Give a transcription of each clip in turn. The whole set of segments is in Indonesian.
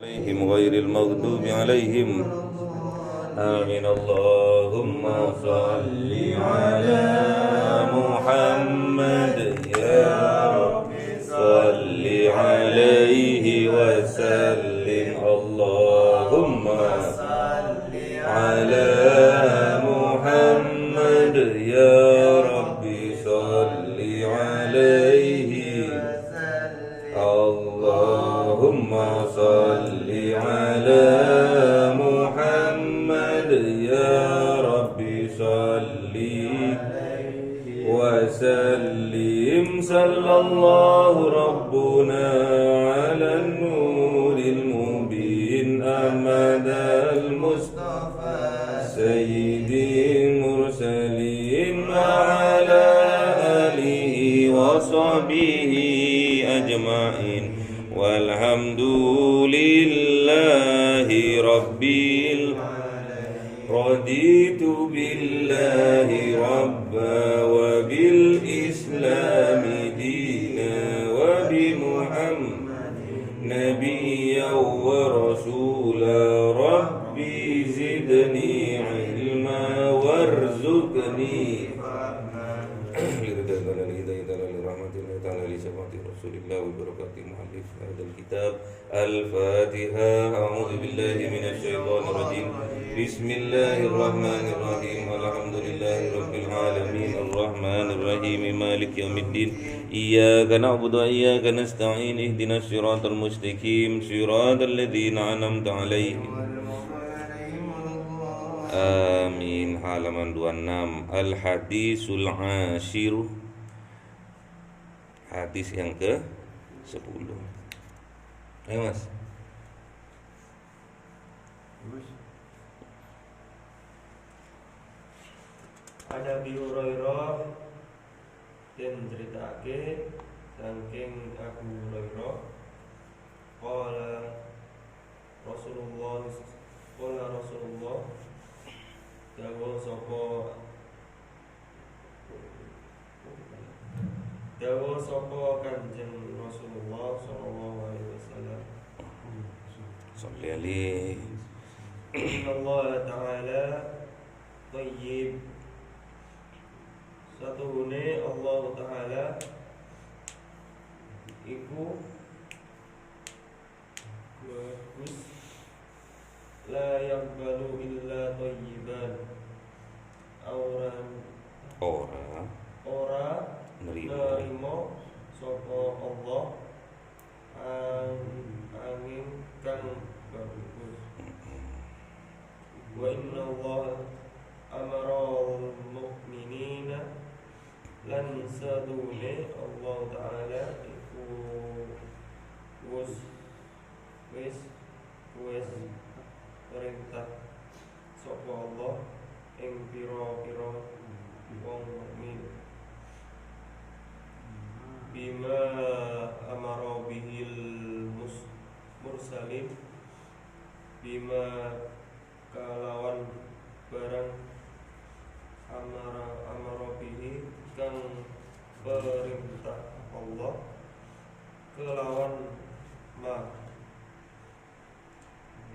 عليهم غير المغضوب عليهم آمين اللهم صل على محمد يا رب صل عليه وسلم اللهم صل على محمد يا رب صل عليه اللهم صل على محمد يا رب صل وسلم صلى الله ربنا على النور المبين أحمد المصطفى سيد المرسلين وعلى آله وصحبه أجمعين والحمد لله رب العالمين رضيت بالله ربا وبالإسلام دينا وبمحمد نبيا ورسولا ربي زدني علما وارزقني الفاتحة أعوذ بالله من الشيطان الرجيم بسم الله الرحمن الرحيم الحمد لله رب العالمين الرحمن الرحيم مالك يوم الدين إياك نعبد وإياك نستعين اهدنا الصراط المستقيم صراط الذين أنعمت عليهم آمين. Halaman 26 Al-Hadisul Ashiru, hadis yang ke-10. Ayo Mas. Ada Abi Hurairah dan ceritake saking Abu Hurairah qala Rasulullah dawa sapa Kanjeng Rasulullah sallallahu alaihi wasallam Sholli alaihi. Innallaha ta'ala thayyib, satuhune Allah Ta'ala iku bagus, la yaqbalu illa thayyiban, ora nerimo sapa Allah angin kang bagus. Wa inna Allah amara al-mu'minina lan sadune Allah Ta'ala iku wis perintah sapa Allah ing pira-pira wong mukmin bima amara bihil mursalin, bima kalawan barang amara bihi kang perintah Allah kelawan ma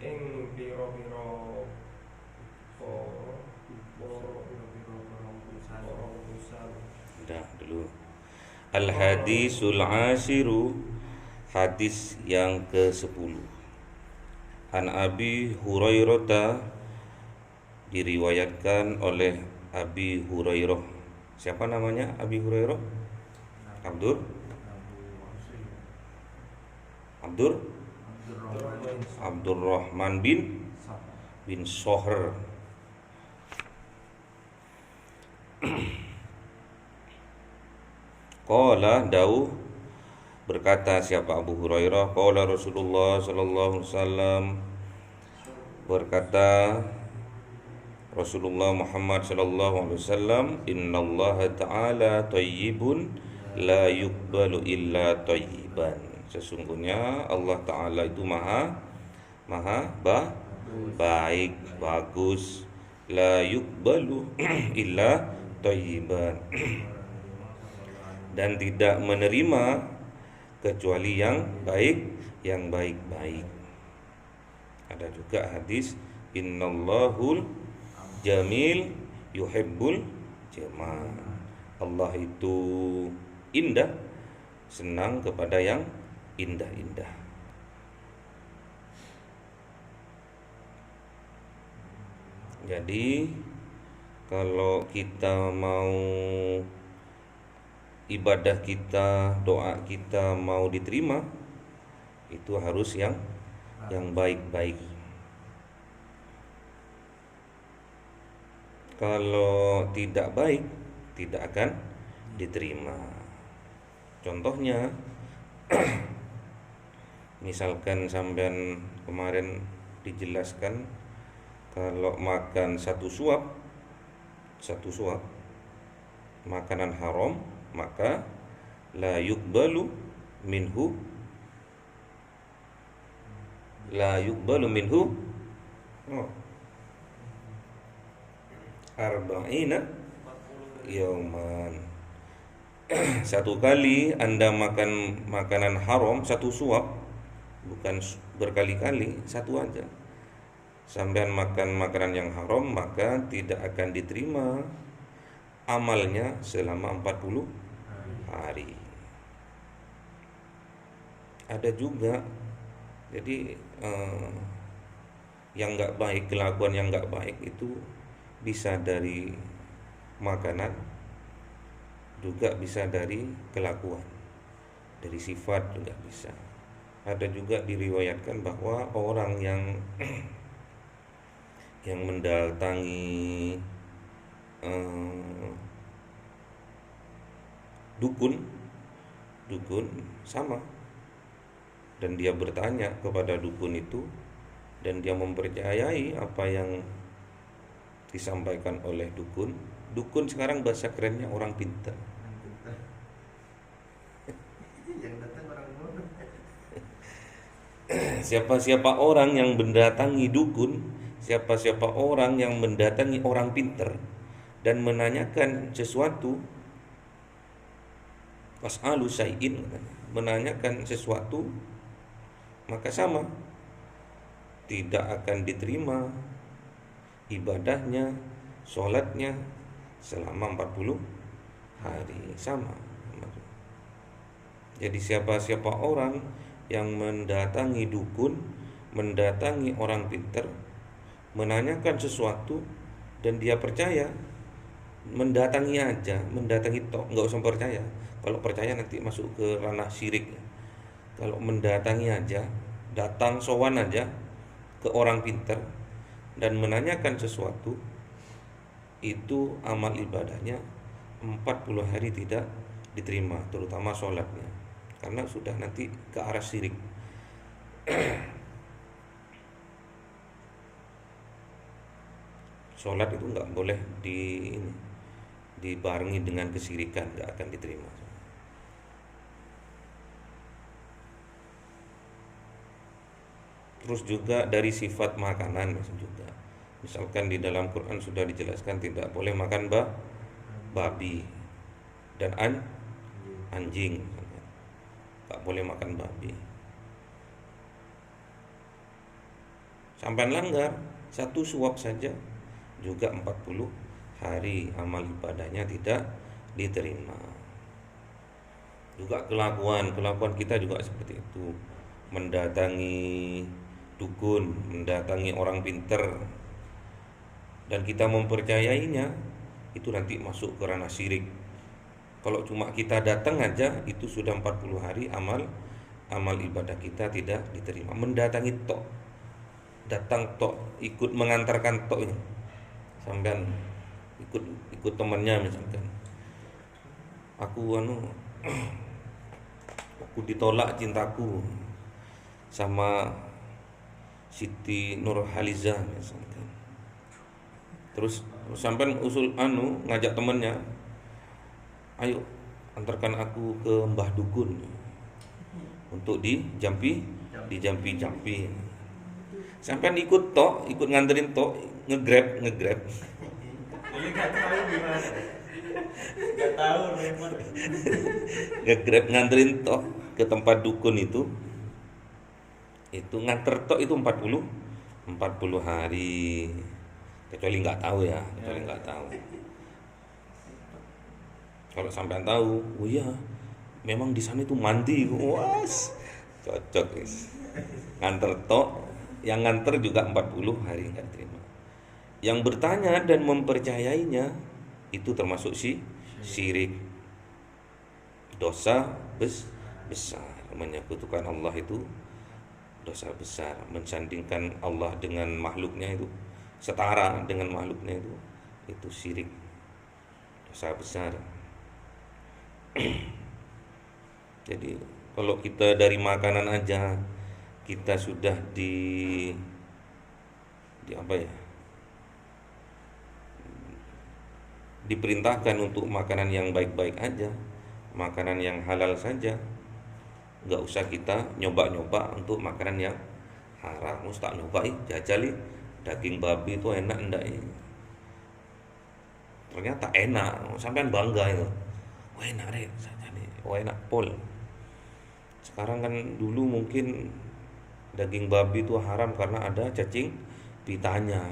ing pira-pira Udah dulu. Al-Hadisul Ashiru, hadis yang ke-10. An Abi Hurairah, diriwayatkan oleh Abi Hurairah. Siapa namanya Abi Hurairah? Abdurrahman bin Sohr. Qala dau, berkata siapa Abu Hurairah, qala Rasulullah sallallahu alaihi wasallam, berkata Rasulullah Muhammad sallallahu alaihi wasallam, innallaha ta'ala thayyibun la yuqbalu illa thayyiban. Sesungguhnya Allah Ta'ala itu maha baik, bagus, la yuqbalu illa thayyiban, dan tidak menerima kecuali yang baik-baik. Ada juga hadis innallahul jamil yuhibbul jamal. Allah itu indah, senang kepada yang indah-indah. Jadi kalau kita mau ibadah kita, doa kita mau diterima, itu harus yang baik-baik. Kalau tidak baik, tidak akan diterima. Contohnya, misalkan sampean kemarin dijelaskan kalau makan satu suap makanan haram, maka la yuqbalu minhu arba'ina yauman. Satu kali Anda makan makanan haram, satu suap, bukan berkali-kali, satu aja. Sampai makan makanan yang haram, maka tidak akan diterima amalnya selama 40 hari. Ada juga, jadi yang nggak baik, kelakuan yang nggak baik itu bisa dari makanan, juga bisa dari kelakuan, dari sifat juga bisa. Ada juga diriwayatkan bahwa orang yang mendatangi dukun sama, dan dia bertanya kepada dukun itu, dan dia mempercayai apa yang disampaikan oleh dukun. Dukun sekarang bahasa kerennya orang pintar. Yang datang orang bodoh. Siapa-siapa orang yang mendatangi dukun, siapa-siapa orang yang mendatangi orang pintar dan menanyakan sesuatu, was'alu syai'in, menanyakan sesuatu, maka sama, tidak akan diterima ibadahnya, sholatnya selama 40 hari, sama. Jadi siapa-siapa orang yang mendatangi dukun, mendatangi orang pintar, menanyakan sesuatu dan dia percaya, mendatangi aja, mendatangi tok, nggak usah percaya. Kalau percaya nanti masuk ke ranah syirik. Kalau mendatangi aja, datang sowan aja ke orang pintar dan menanyakan sesuatu, itu amal ibadahnya 40 hari tidak diterima, terutama sholatnya, karena sudah nanti ke arah syirik. Sholat itu nggak boleh dibarengi dengan kesyirikan, nggak akan diterima. Terus juga dari sifat makanan juga. Misalkan di dalam Quran sudah dijelaskan tidak boleh makan babi dan anjing, nggak boleh makan babi. Sampai langgar satu suap saja juga 40 hari amal ibadahnya tidak diterima. Juga kelakuan kita juga seperti itu, mendatangi dukun, mendatangi orang pinter, dan kita mempercayainya, itu nanti masuk ke ranah syirik. Kalau cuma kita datang aja, itu sudah 40 hari amal ibadah kita tidak diterima. Mendatangi tok, datang tok, ikut mengantarkan tok ini, sampean ikut temannya misalkan, aku ditolak cintaku sama Siti Nurhaliza misalkan, terus sampean usul ngajak temennya, ayo antarkan aku ke Mbah Dukun untuk dijampi. Sampean ikut nganterin tok, ngegrab. Ini nggak tahu gimana. Nggak tahu memang. Ngegrab nganterin tok ke tempat dukun itu nganter tok itu 40 40 hari. Kecuali nggak tahu ya, kecuali nggak tahu. Kalau sampean tahu, oh iya, memang di sana itu mandi, was, cocok guys. Nganter tok, yang nganter juga 40 hari nggak terima. Yang bertanya dan mempercayainya itu termasuk syirik, dosa besar. Menyekutukan Allah itu dosa besar. Mensandingkan Allah dengan makhluknya itu, setara dengan makhluknya itu syirik, dosa besar. Jadi kalau kita dari makanan aja kita sudah di apa ya, diperintahkan untuk makanan yang baik-baik aja, makanan yang halal saja, nggak usah kita nyoba-nyoba untuk makanan yang haram. Mesti nyobain, jajali daging babi itu enak enggak ini, ternyata enak, sampean bangga itu, wah enak deh, wah enak pol. Sekarang kan dulu mungkin daging babi itu haram karena ada cacing pitanya.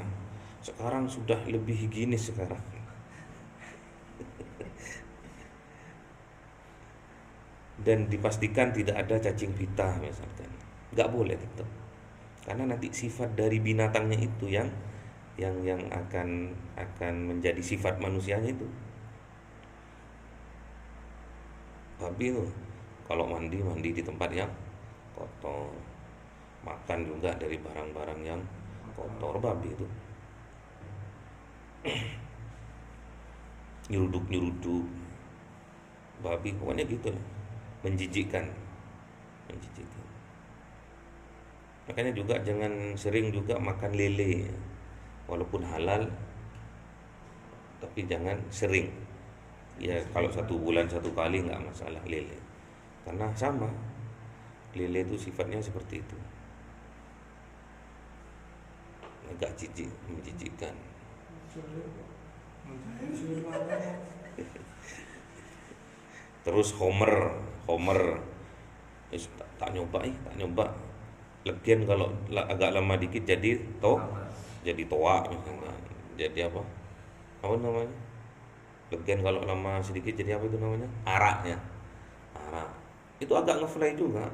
Sekarang sudah lebih higienis sekarang. Dan dipastikan tidak ada cacing pita misalkan. Nggak boleh tetap. Karena nanti sifat dari binatangnya itu yang akan menjadi sifat manusianya itu. Babi itu kalau mandi di tempat yang kotor, makan juga dari barang-barang yang kotor. Babi itu nyeruduk babi, pokoknya gitu lah, menjijikkan. Makanya juga jangan sering juga makan lele, walaupun halal tapi jangan sering. Ya kalau 1 bulan 1 kali nggak masalah lele, karena sama, lele itu sifatnya seperti itu, agak jijik, menjijikkan. Terus Homer tak nyoba legian kalau agak lama dikit jadi toa misalnya. Jadi apa namanya, legian kalau lama sedikit jadi apa itu namanya, arak itu agak ngefly juga,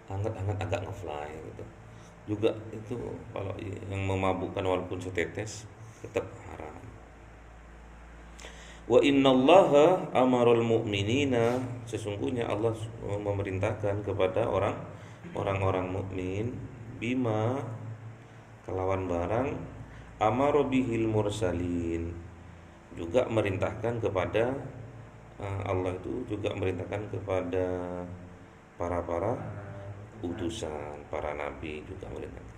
hangat agak ngefly gitu juga. Itu kalau yang memabukkan walaupun setetes tetap haram. Wa innallaha amarul mu'minina, sesungguhnya Allah memerintahkan kepada orang-orang mukmin, bima, kelawan barang, amaro bihil mursalin, juga merintahkan kepada Allah itu juga merintahkan kepada para utusan, para nabi juga merintahkan.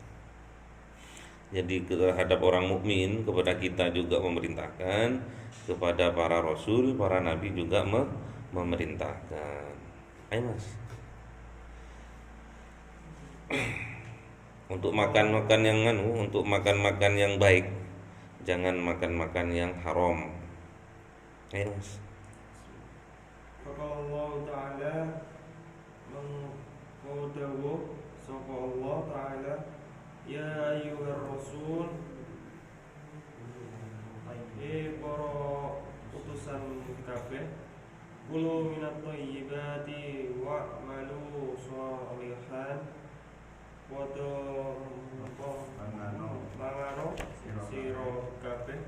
Jadi terhadap orang mukmin, kepada kita juga memerintahkan, kepada para rasul, para nabi juga memerintahkan. Ayo Mas. Untuk makan yang baik, jangan makan yang haram. Ayo Mas. Allah Ta'ala mengkodawu sapa Allah Ta'ala, ya ayyuhar rasul, para utusan kabeh, kulu minat thayyibati wa'malu shalihan, padha mangano sira kabeh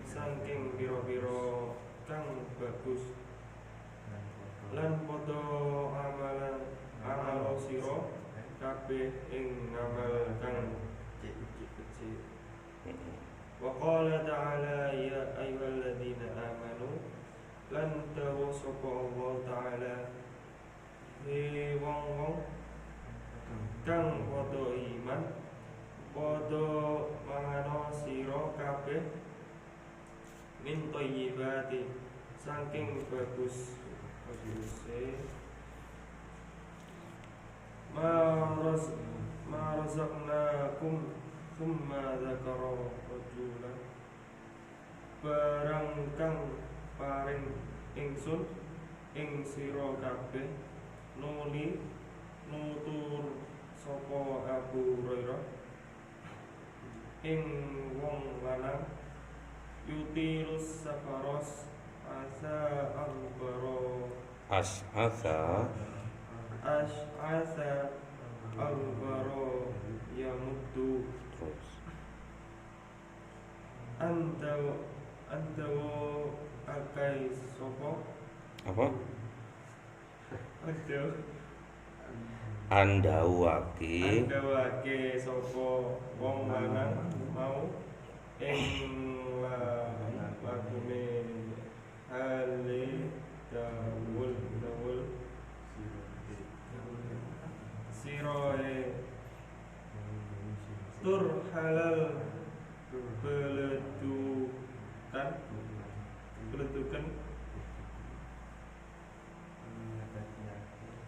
saking pira-pira kang bagus, lan padha amal sira kabeh ing amal kang kecil. Wa qala ta'ala ya ayyuhalladzina amanu, lan dawu sapa Allah Ta'ala, he wong-wong kang padha iman, padha mangano sira kabeh min thayyibati, saking baguse ma razaqnakum, thumma dzakara rajulan, barang kang paring ingsun ing sira kabeh, nutur sapa Abu Hurairah, ing wong lanang yutirus safaros asa albaro As'atha asa albaro yamuddu terus antawo akai sopo apa? andawake Andawake sopo wong lanang mau ing lakune hale dawul siroe tur halal beledukan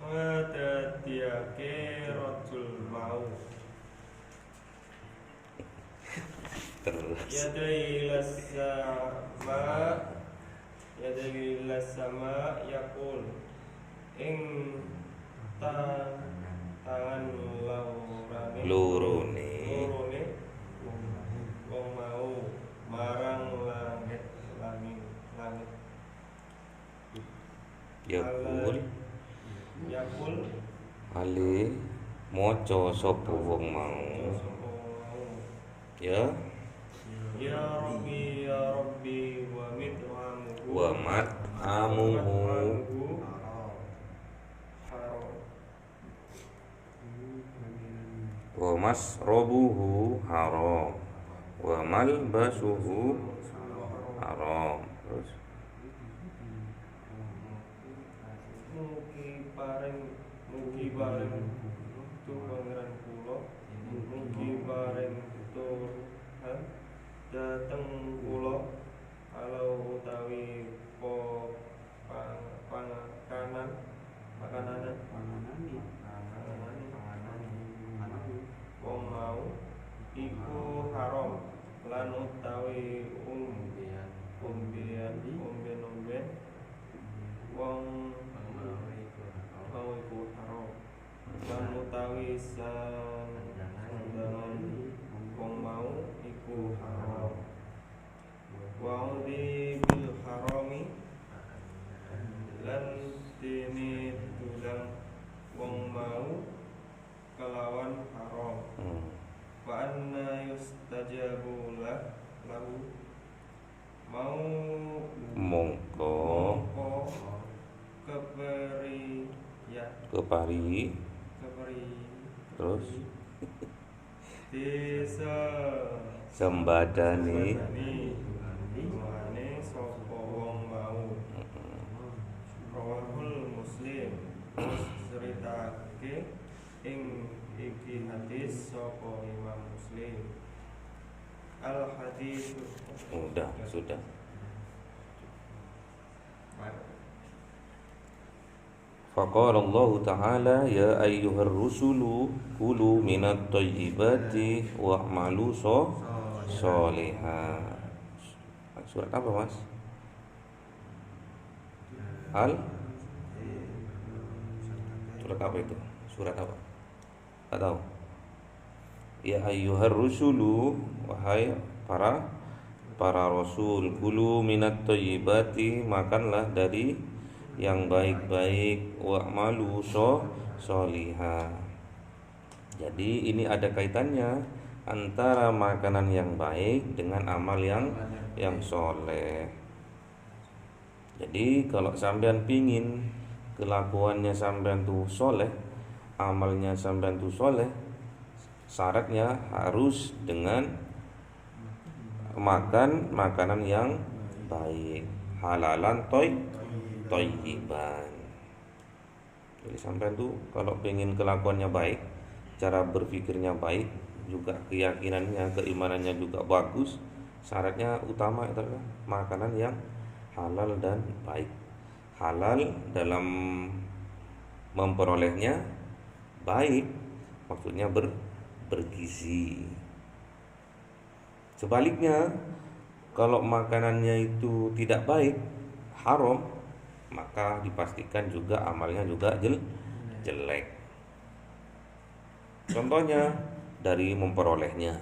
ngadadiake rajul mau terus yadai sama yakul ing tangan lurune wong mau marang langit yakul ali maca sapa wong mau ya ya rabbi wa mat'amuhu haram wa masrabuhu haram wa malbasuhu haram. Terus mugi bareng tu pangeran kula mugi bareng Tuhan dateng kula kalau utawi makanan wong mau iku haram lan utawi umben wong mau iku haram lan utawi sandangan wong mau iku haram wa bil harami lan dene tulang wong mau kelawan haram wa anna yustajabu lahu mau mongko kepari terus desa sembadani mane sapa wong mau rawahul muslim ceritake ing iki hadis sapa Imam Muslim al hadis sudah Faqala Allah Ta'ala ya ayyuhar rusulu kulu minat thayyibati wa'malu sholihan. Surat apa Mas? Surat apa itu? Surat apa? Tak tahu. Ya ayyuhar rusulu wahai para rasul kulu minat thayyibati makanlah dari yang baik-baik wa'malu sholiha. Jadi ini ada kaitannya antara makanan yang baik dengan amal yang soleh. Jadi kalau sampean pingin kelakuannya sampean tuh soleh, amalnya sampean tuh soleh, syaratnya harus dengan makan makanan yang baik, halalan thayyiban. Jadi sampai tuh kalau pengen kelakuannya baik, cara berpikirnya baik, juga keyakinannya, keimanannya juga bagus, syaratnya utama adalah makanan yang halal dan baik. Halal dalam memperolehnya, baik maksudnya bergizi. Sebaliknya, kalau makanannya itu tidak baik, haram, maka dipastikan juga amalnya juga jelek. Contohnya dari memperolehnya,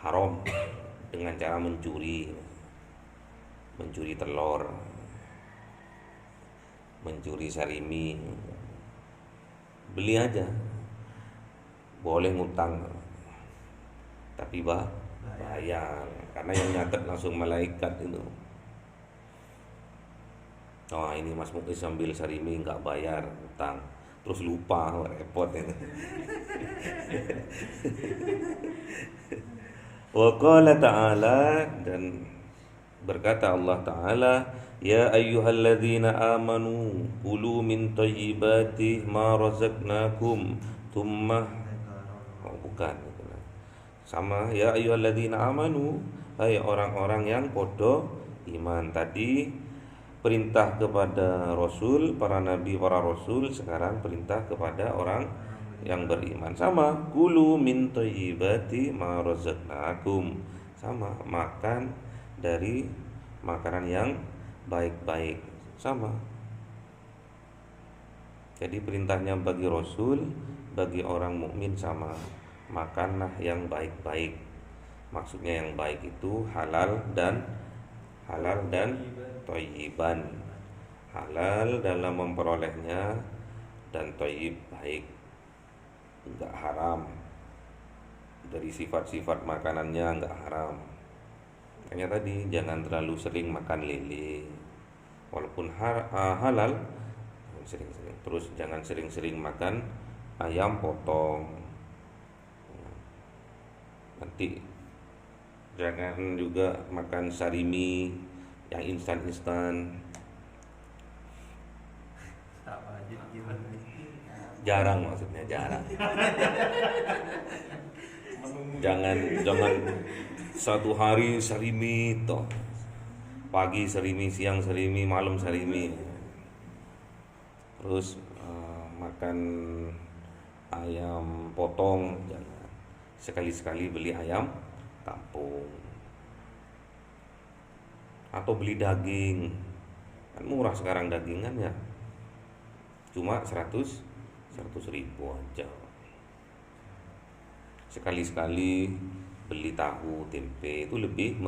haram dengan cara mencuri telur, mencuri sarimi. Beli aja, boleh ngutang tapi bayar, karena yang nyatet langsung malaikat itu. Oh, ini Mas Muklis ambil sarimi nggak bayar, utang, terus lupa, repot itu. Wa qala ta'ala, dan berkata Allah Ta'ala, ya ayyuhalladzina amanu kulu min thayyibati ma razaqnakum thumma, oh bukan, sama, ya ayyuhalladzina amanu, hai orang-orang yang podo iman. Tadi perintah kepada Rasul, para nabi, para Rasul. Sekarang perintah kepada orang yang beriman. Sama, kulu min thayyibati ma razaqnakum, sama, makan dari makanan yang baik-baik. Sama. Jadi perintahnya bagi Rasul, bagi orang mukmin sama, makanlah yang baik-baik. Maksudnya yang baik itu halal dan thayyiban. Halal dalam memperolehnya dan thayyib baik, enggak haram. Dari sifat-sifat makanannya enggak haram. Makanya tadi jangan terlalu sering makan lele, walaupun halal, sering-sering. Terus jangan sering-sering makan ayam potong. Nanti jangan juga makan sarimi yang instan-instan. Jarang, maksudnya jarang. Jangan satu hari sarimi toh. Pagi sarimi, siang sarimi, malam sarimi. Terus makan ayam potong, jangan. Sekali-sekali beli ayam kampung. Atau beli daging. Kan murah sekarang dagingan ya. Cuma 100 ribu aja. Sekali-sekali beli tahu, tempe, itu lebih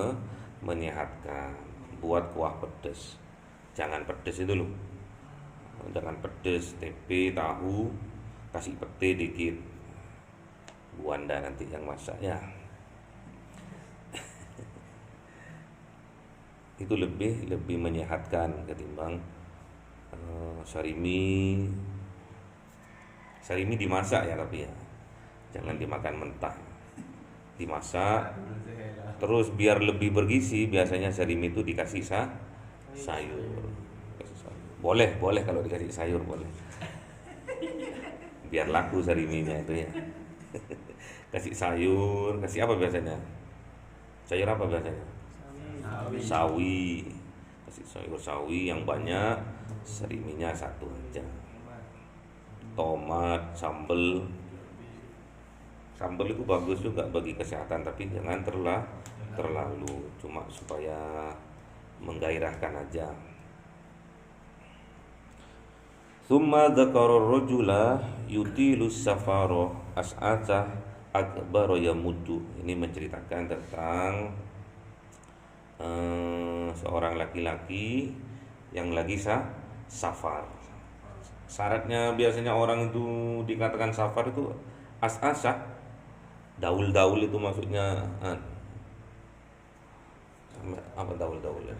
menyehatkan. Buat kuah pedas, jangan pedas itu loh. Jangan pedas, tempe, tahu, kasih pete dikit. Bu Anda nanti yang masak ya. Itu lebih menyehatkan ketimbang sarimi. Sarimi dimasak ya, tapi ya jangan dimakan mentah. Dimasak, terus biar lebih bergizi, biasanya sarimi itu dikasih sayur. Boleh kalau dikasih sayur boleh. Biar laku sariminya itu ya. Kasih sayur, kasih apa biasanya? Sayur apa biasanya? Sawi. Kasih sayur sawi yang banyak, sariminya satu aja. Tomat, sambel itu bagus juga bagi kesehatan, tapi jangan terlalu, cuma supaya menggairahkan aja. Tsumma dzakara ar-rajula yutilus safara as'ata akbar yamuddu. Ini menceritakan tentang seorang laki-laki yang lagi safar. Syaratnya biasanya orang itu dikatakan safar itu as-asa, daul-daul itu maksudnya apa daul-daul ya?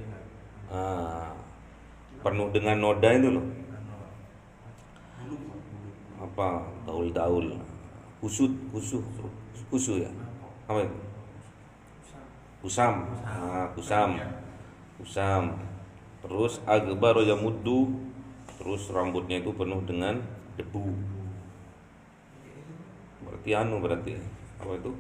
Penuh dengan noda itu loh. Apa daul-daul? Kusu ya? Apa itu? Kusam. Kusam. Terus agbar yamuddu, terus rambutnya itu penuh dengan debu. Berarti apa itu?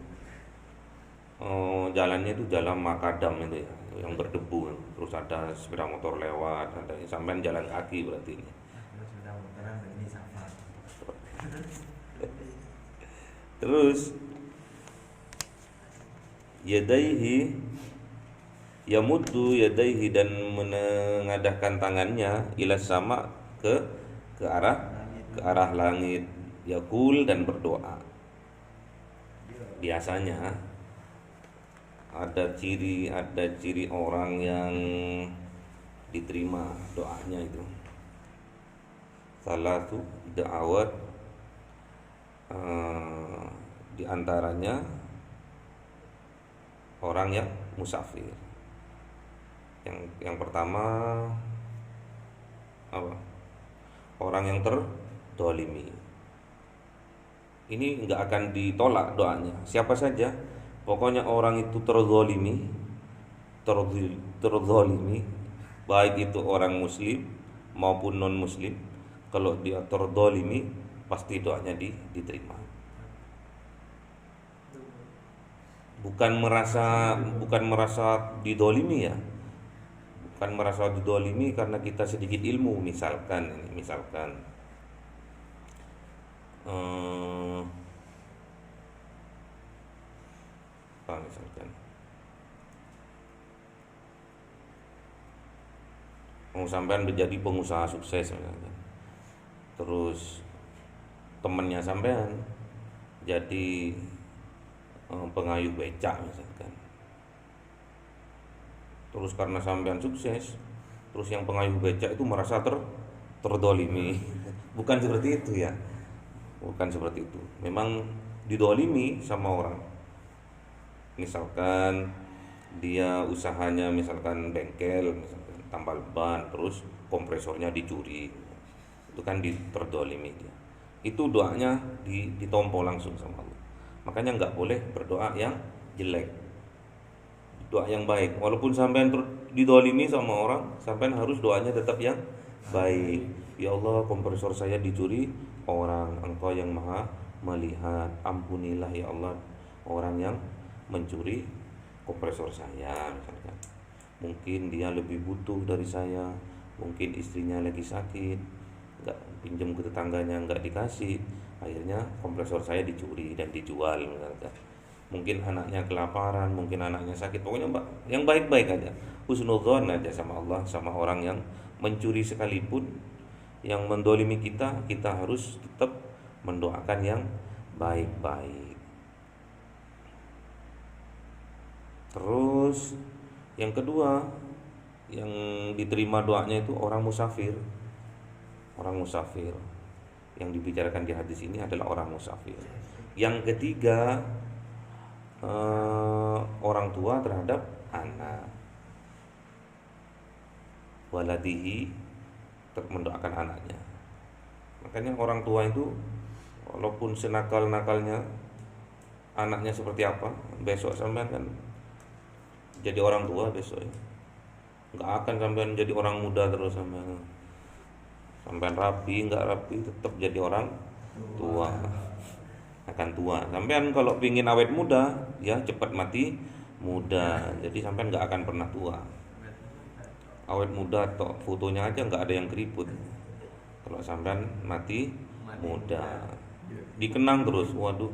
Jalannya itu jalan makadam itu ya, yang berdebu. Terus ada sepeda motor lewat, ada sampean jalan kaki berarti ini. Terus yamuddu yadaihi, dan menengadahkan tangannya ila sama ke arah langit, yaqul, dan berdoa. Biasanya ada ciri orang yang diterima doanya itu. Salatu da'awat, di antaranya orang yang musafir. Yang pertama apa? Orang yang terdolimi. Ini nggak akan ditolak doanya. Siapa saja, pokoknya orang itu terzolimi, baik itu orang muslim maupun non muslim. Kalau dia terzolimi, pasti doanya diterima. Bukan merasa didolimi ya. Bukan merasa didolimi karena kita sedikit ilmu, misalkan mau sampean menjadi pengusaha sukses misalkan. Terus temannya sampean jadi pengayuh becak misalkan. Terus karena sampean sukses, terus yang pengayuh becak itu merasa terdolimi. Bukan seperti itu ya. Bukan seperti itu. Memang didolimi sama orang. Misalkan dia usahanya misalkan bengkel, misalkan tambal ban, terus kompresornya dicuri. Itu kan terdolimi dia. Itu doanya ditompo langsung sama Allah. Makanya nggak boleh berdoa yang jelek. Doa yang baik. Walaupun sampean didolimi sama orang, sampean harus doanya tetap yang baik. Ya Allah, kompresor saya dicuri orang, Engkau yang maha melihat, ampunilah ya Allah orang yang mencuri kompresor saya misalkan. Mungkin dia lebih butuh dari saya, mungkin istrinya lagi sakit, nggak pinjam ke tetangganya nggak dikasih, akhirnya kompresor saya dicuri dan dijual misalkan. Mungkin anaknya kelaparan, mungkin anaknya sakit, pokoknya yang baik-baik aja, husnudzon aja sama Allah, sama orang yang mencuri sekalipun, yang mendolimi kita harus tetap mendoakan yang baik-baik. Terus yang kedua, yang diterima doanya itu orang musafir. Orang musafir yang dibicarakan di hadis ini adalah orang musafir. Yang ketiga, orang tua terhadap anak, waladihi, mendoakan anaknya. Makanya orang tua itu walaupun senakal-nakalnya anaknya seperti apa, besok sampean kan jadi orang tua besok ya. Nggak akan sampean jadi orang muda terus, sampean rapi nggak rapi tetap jadi orang tua, akan tua. Sampean kalau pingin awet muda ya cepat mati muda, jadi sampean nggak akan pernah tua. Awet muda toh fotonya aja nggak ada yang keriput. Kalau sampean mati muda, dikenang terus. Waduh,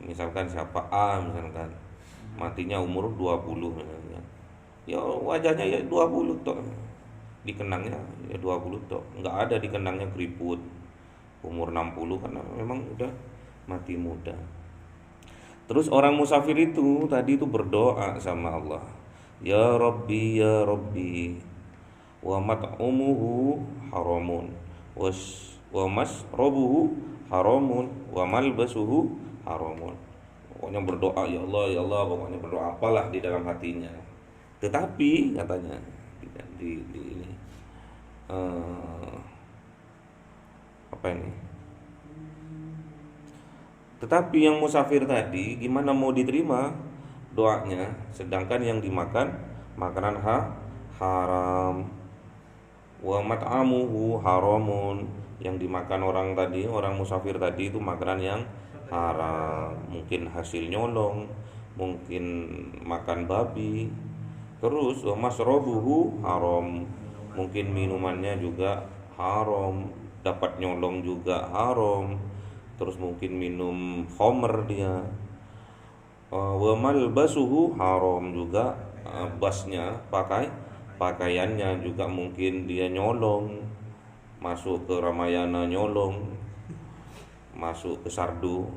misalkan siapa A misalkan matinya umur 20 misalnya, ya wajahnya ya 20 toh, dikenangnya ya 20 toh, nggak ada dikenangnya keriput umur 60 karena memang udah mati muda. Terus orang musafir itu tadi itu berdoa sama Allah, ya Rabbi wa mat'umuhu haramun wa masrabuhu haramun wa malbasuhu haramun. Pokoknya berdoa ya Allah, pokoknya berdoa apalah di dalam hatinya. Tetapi katanya di ini apa ini? Tetapi yang musafir tadi gimana mau diterima doanya, sedangkan yang dimakan makanan haram, wa mat'amuhu haramun, yang dimakan orang musafir tadi itu makanan yang haram, mungkin hasil nyolong, mungkin makan babi. Terus wa masrabuhu haram, mungkin minumannya juga haram, dapat nyolong juga haram. Terus mungkin minum khamr dia. Wa malbasuhu haram, juga basnya, pakaiannya juga mungkin dia nyolong, masuk ke Ramayana nyolong, masuk ke Sardo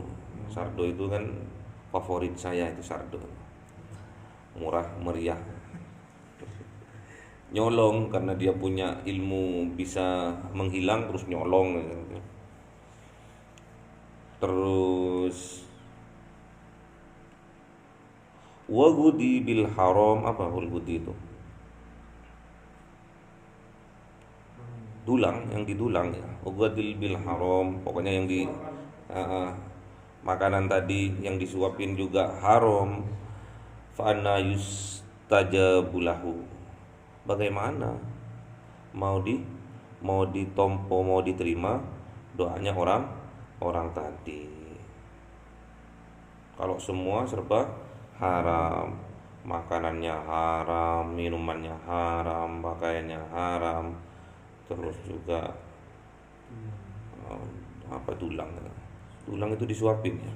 itu kan favorit saya itu sardo. Murah meriah. Nyolong karena dia punya ilmu bisa menghilang terus nyolong. Terus wagudi bil haram, apa wagudi itu? Dulang, yang didulang ya. Wagudi bil haram, pokoknya yang di makanan tadi yang disuapin juga haram. Fa anna yustajabulahu. Bagaimana mau ditompo, mau diterima doanya orang tadi? Kalau semua serba haram, makanannya haram, minumannya haram, pakaiannya haram, terus juga apa tulang itu disuapin ya.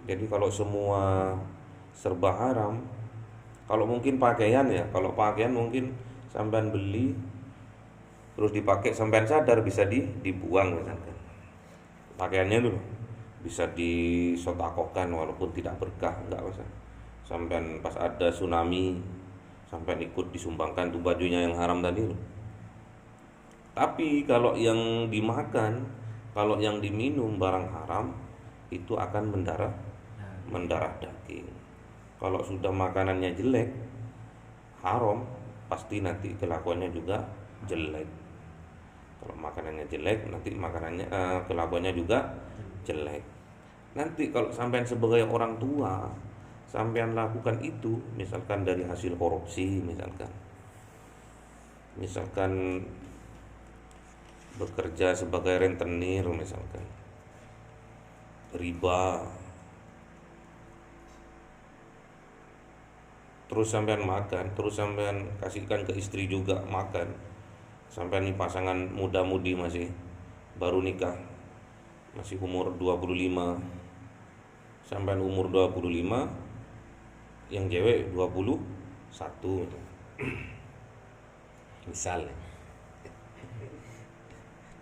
Jadi kalau semua serba haram, kalau mungkin pakaian ya, kalau pakaian mungkin sampean beli terus dipakai sampean sadar bisa dibuang misalkan. Pakaiannya dulu bisa disotakokan walaupun tidak berkah, enggak usah. Sampean pas ada tsunami sampean ikut disumbangkan tuh bajunya yang haram tadi loh. Tapi kalau yang dimakan, kalau yang diminum barang haram itu akan mendarah daging. Kalau sudah makanannya jelek, haram, pasti nanti kelakuannya juga jelek. Kalau makanannya jelek, nanti kelakuannya juga jelek. Nanti kalau sampean sebagai orang tua, sampean lakukan itu, misalkan dari hasil korupsi, misalkan bekerja sebagai rentenir, misalkan riba, terus sampean makan, terus sampean kasihkan ke istri juga makan. Sampean nih pasangan muda-mudi masih baru nikah, masih umur 25, sampean umur 25, yang cewek 21 misalnya.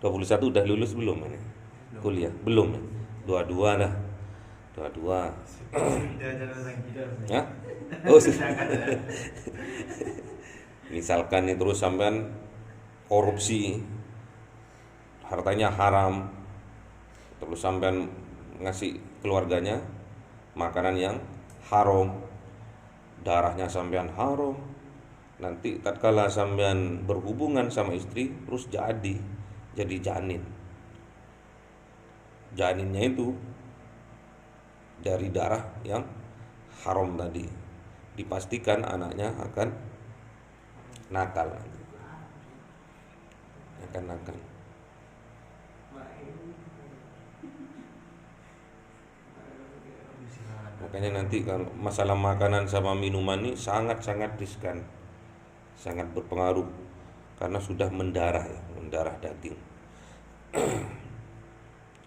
21 udah lulus belum ini? Kuliah? Belum ya? 22 dah. 22. Ya? Oh, misalkan nih terus sampean korupsi, hartanya haram, terus sampean ngasih keluarganya makanan yang haram, darahnya sampean haram. Nanti tatkala sampean berhubungan sama istri terus jadi janin. Janinnya itu dari darah yang haram tadi. Dipastikan anaknya akan nakal. Makanya nanti kalau masalah makanan sama minuman ini sangat-sangat riskan, sangat berpengaruh karena sudah mendarah daging.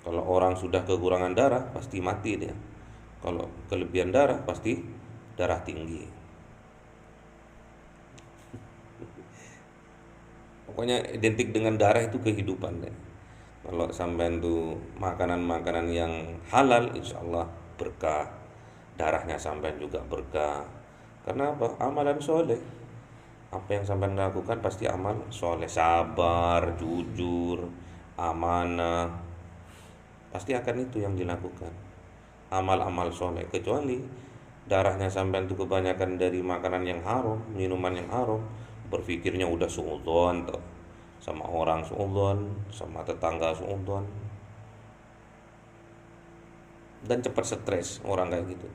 Kalau orang sudah kekurangan darah pasti mati dia. Kalau kelebihan darah pasti darah tinggi. Pokoknya identik dengan darah itu kehidupan deh. Kalau sampean tuh makanan-makanan yang halal, insya Allah berkah. Darahnya sampean juga berkah. Karena apa? Amalan soleh. Apa yang sampean lakukan pasti amal soleh. Sabar, jujur, amanah, pasti akan itu yang dilakukan. Amal-amal soleh. Kecuali darahnya sampean tuh kebanyakan dari makanan yang haram, minuman yang haram, berpikirnya udah suudzon tuh, sama orang suudzon, sama tetangga suudzon, dan cepat stres orang kayak gitu.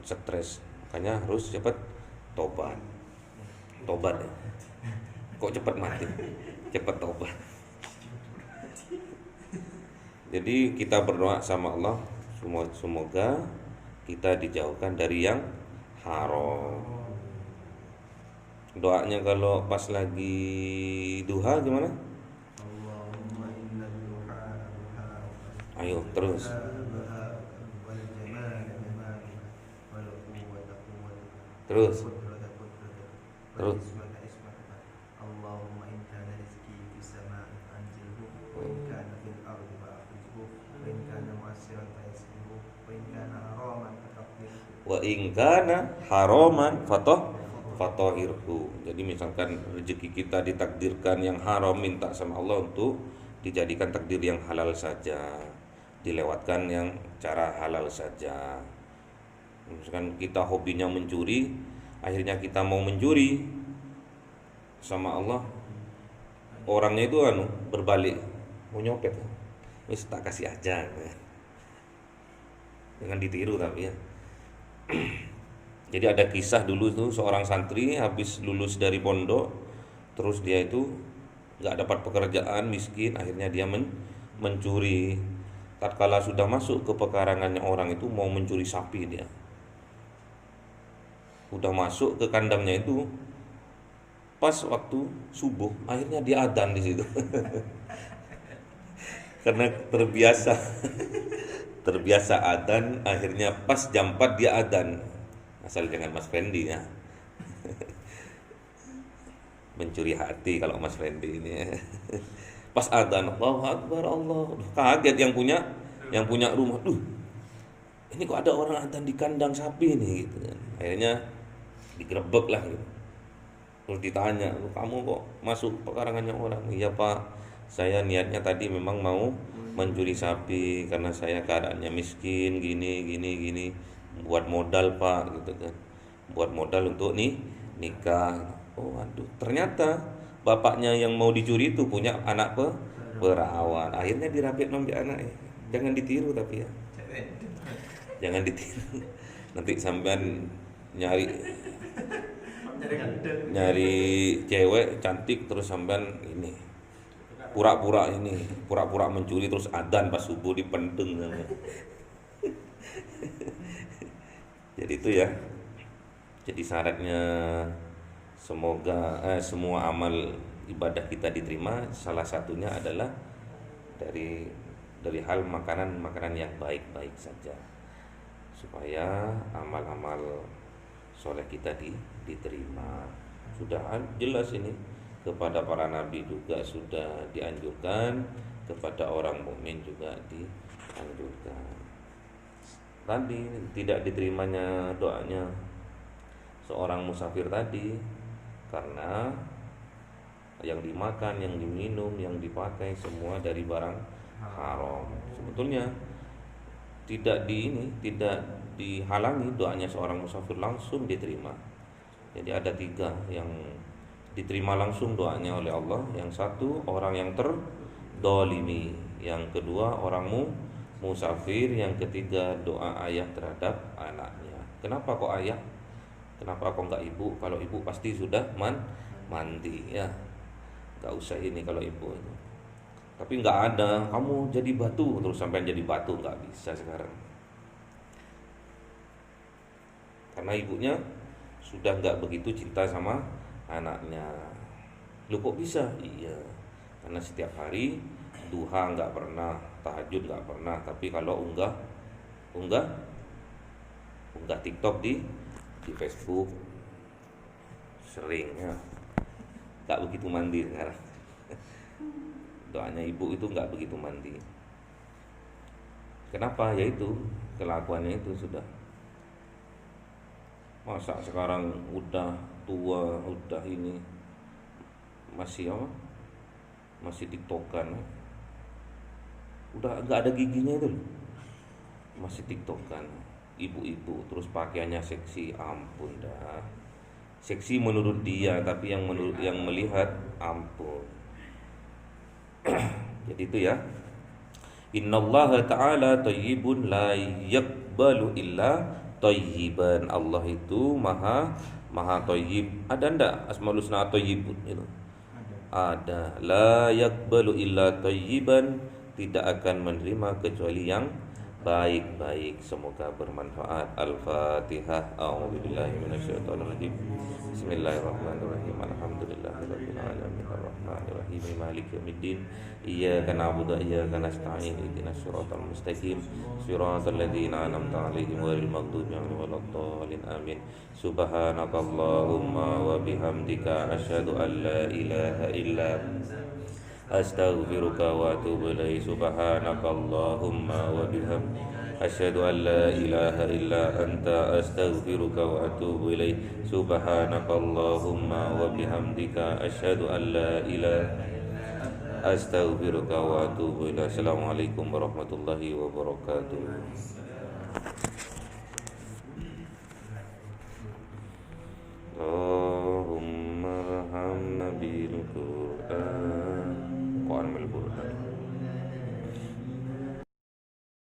Cepat stres, makanya harus cepat tobat ya. Kok cepat mati? Cepat tobat. Jadi kita berdoa sama Allah, semoga kita dijauhkan dari yang haram. Doanya kalau pas lagi duha gimana? Ayo terus. Terus. Wa in kana haraman fatahhirhu. Jadi misalkan rezeki kita ditakdirkan yang haram, minta sama Allah untuk dijadikan takdir yang halal saja, dilewatkan yang cara halal saja. Misalkan kita hobinya mencuri, akhirnya kita mau mencuri, sama Allah orangnya itu berbalik mau nyopet, wis tak kasih aja. Jangan ditiru tapi ya. Jadi ada kisah dulu tuh seorang santri habis lulus dari pondok, terus dia itu nggak dapat pekerjaan, miskin, akhirnya dia mencuri. Tatkala sudah masuk ke pekarangannya orang itu mau mencuri sapi, dia udah masuk ke kandangnya itu, pas waktu subuh akhirnya dia adzan di situ. Karena terbiasa adzan, akhirnya pas jam 4 dia adzan. Asal jangan Mas Fendi ya. Mencuri hati kalau Mas Fendi ini. Pas adzan, Allahu Akbar, Allah. Kaget yang punya rumah. Ini kok ada orang adzan di kandang sapi nih gitu kan. Akhirnya digerebek lah gitu. Terus ditanya, kamu kok masuk pekarangannya orang? Iya Pak, saya niatnya tadi memang mau mencuri sapi karena saya keadaannya miskin, gini, buat modal Pak, gitu kan, buat modal untuk nikah. Oh aduh, ternyata bapaknya yang mau dicuri itu punya anak perawan. Akhirnya dirapit nombek anaknya. Jangan ditiru tapi ya, jangan ditiru. Nanti sampean nyari cewek cantik terus sampean ini pura-pura mencuri terus adzan pas subuh dipendeng. Jadi itu ya. Jadi syaratnya semoga semua amal ibadah kita diterima, salah satunya adalah dari hal makanan yang baik-baik saja, supaya amal-amal soleh kita diterima. Sudah jelas ini, kepada para nabi juga sudah dianjurkan, kepada orang mukmin juga dianjurkan. Tadi tidak diterimanya doanya seorang musafir tadi karena yang dimakan, yang diminum, yang dipakai semua dari barang haram. Sebetulnya tidak dihalangi doanya seorang musafir, langsung diterima. Jadi ada 3 yang diterima langsung doanya oleh Allah. Yang satu orang yang terdolimi, yang kedua orang musafir, yang ketiga doa ayah terhadap anaknya. Kenapa kok ayah? Kenapa kok nggak ibu? Kalau ibu pasti sudah mandi ya, nggak usah ini kalau ibu itu. Tapi nggak ada kamu jadi batu terus sampai jadi batu, nggak bisa sekarang. Karena ibunya sudah nggak begitu cinta sama anaknya. Lu kok bisa? Iya, karena setiap hari duha nggak pernah, tahajud nggak pernah, tapi kalau unggah TikTok di Facebook sering ya, nggak begitu mandi sekarang. Doanya ibu itu nggak begitu mandi. Kenapa? Yaitu kelakuannya itu sudah. Masa sekarang udah tua, udah ini masih TikTokan, udah nggak ada giginya itu loh, masih TikTokan. Ibu-ibu terus pakaiannya seksi, ampun dah. Seksi menurut dia, tapi yang melihat ampun. Jadi itu ya. Innallaha ta'ala thayyibun la yaqbalu illa thayyiban. Allah itu maha thayyib. Ada ndak Asmaul Husna thayyibun itu? Ada. La yaqbalu illa thayyiban, tidak akan menerima kecuali yang baik-baik. Semoga bermanfaat. Al-Fatihah. A'udzubillahi minasyaitonirrajim. Bismillahirrahmanirrahim. Alhamdulillahirabbil alamin arrahmanirrahim maliki yaumiddin. Iyyaka na'budu wa iyyaka nasta'in. Ihdinas siratal mustaqim. Siratal ladzina an'amta 'alaihim ghairil maghdubi 'alaihim waladdallin. Amin. Subhanakallahumma wa bihamdika asyhadu an la ilaha illa astaghfiruka wa atubu ilaik. Subhanakallahumma wa bihamdika أشهد أن لا إله إلا أنت أستغفرك وأتوب إليك سبحانك اللهم وبحمدك أشهد أن لا إله أستغفرك وأتوب إليك. السلام عليكم ورحمة الله وبركاته. اللهم ارحمنا بالقرآن.